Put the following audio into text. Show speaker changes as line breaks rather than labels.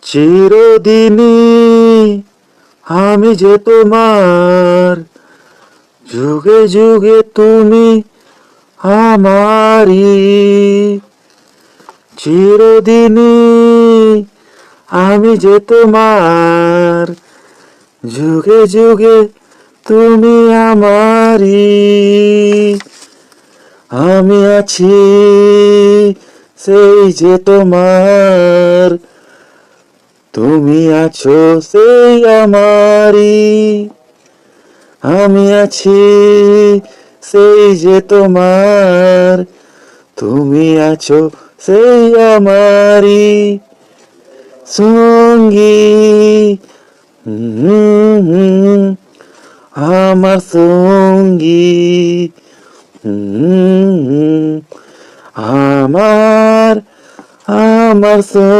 চিরদিনই আমি যে তোমার, যুগে যুগে তুমি আমারি। চিরদিনই আমি যে তোমার, যুগে যুগে তুমি আমারি। আমি আছি সেই যে তোমার, তুমি আছো সেই আমারি। আমি আছি সেই যে তোমার, তুমি আছো সেই আমারি সঙ্গী। আমার সঙ্গী, আমার আমার সঙ্গী।